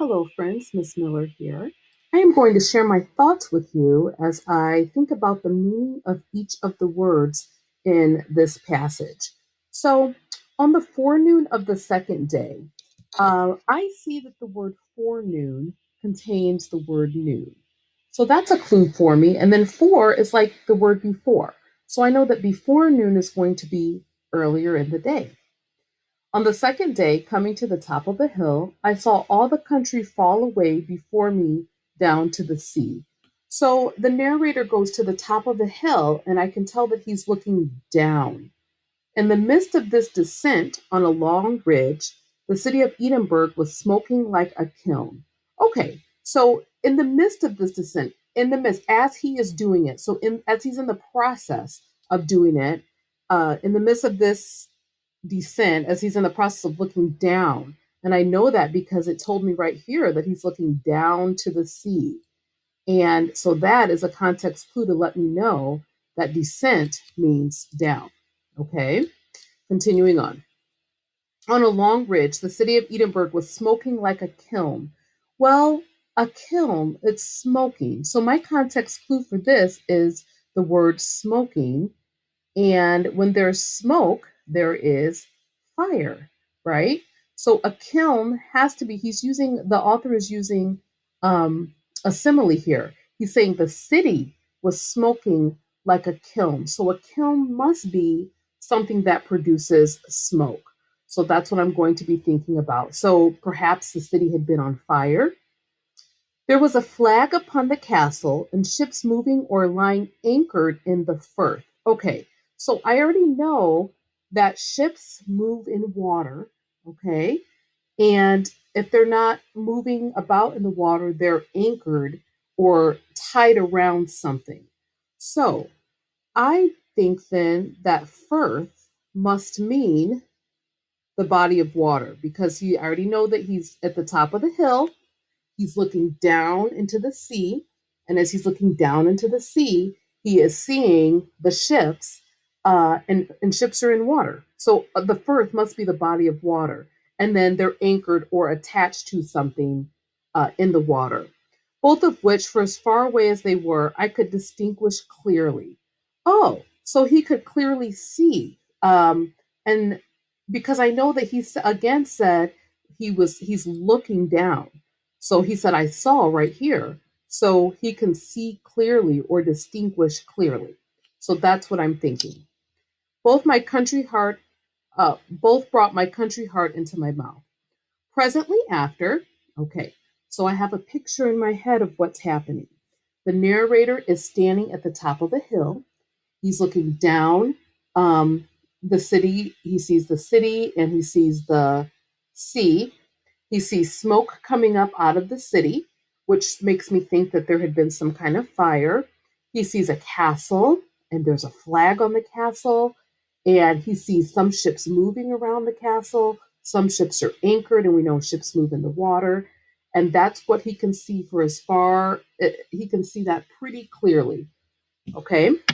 Hello, friends. Miss Miller here. I am going to share my thoughts with you as I think about the meaning of each of the words in this passage. So, on the forenoon of the second day, I see that the word forenoon contains the word noon. So that's a clue for me. And then for is like the word before. So I know that before noon is going to be earlier in the day. On the second day, coming to the top of a hill, I saw all the country fall away before me down to the sea. So the narrator goes to the top of the hill, and I can tell that he's looking down. In the midst of this descent on a long ridge, the city of Edinburgh was smoking like a kiln. Okay, so in the midst of this descent, in the midst, as he is doing it, as he's in the process of doing it, in the midst of this descent, as he's in the process of looking down, and I know that because it told me right here that he's looking down to the sea. And so that is a context clue to let me know that descent means down. Okay. Continuing on. On a long ridge, the city of Edinburgh was smoking like a kiln. Well, a kiln, it's smoking. So my context clue for this is the word smoking. And when there's smoke, there is fire, right? So a kiln has to be, the author is using um, a simile here. He's saying the city was smoking like a kiln. So a kiln must be something that produces smoke. So that's what I'm going to be thinking about. So perhaps the city had been on fire. There was a flag upon the castle and ships moving or lying anchored in the firth. Okay, so I already know that ships move in water, okay? And if they're not moving about in the water, they're anchored or tied around something. So I think then that firth must mean the body of water because I already know that he's at the top of the hill. He's looking down into the sea. And as he's looking down into the sea, he is seeing the ships, and ships are in water. So the firth must be the body of water. And then they're anchored or attached to something in the water. Both of which, for as far away as they were, I could distinguish clearly. Oh, so he could clearly see. And because I know that again said he's looking down. So he said, I saw right here. So he can see clearly or distinguish clearly. So that's what I'm thinking. Both my country heart, both brought my country heart into my mouth. Presently after, okay, so I have a picture in my head of what's happening. The narrator is standing at the top of a hill. He's looking down the city. He sees the city and he sees the sea. He sees smoke coming up out of the city, which makes me think that there had been some kind of fire. He sees a castle, and there's a flag on the castle. And he sees some ships moving around the castle. Some ships are anchored, and we know ships move in the water. And that's what he can see for as far, he can see that pretty clearly. Okay.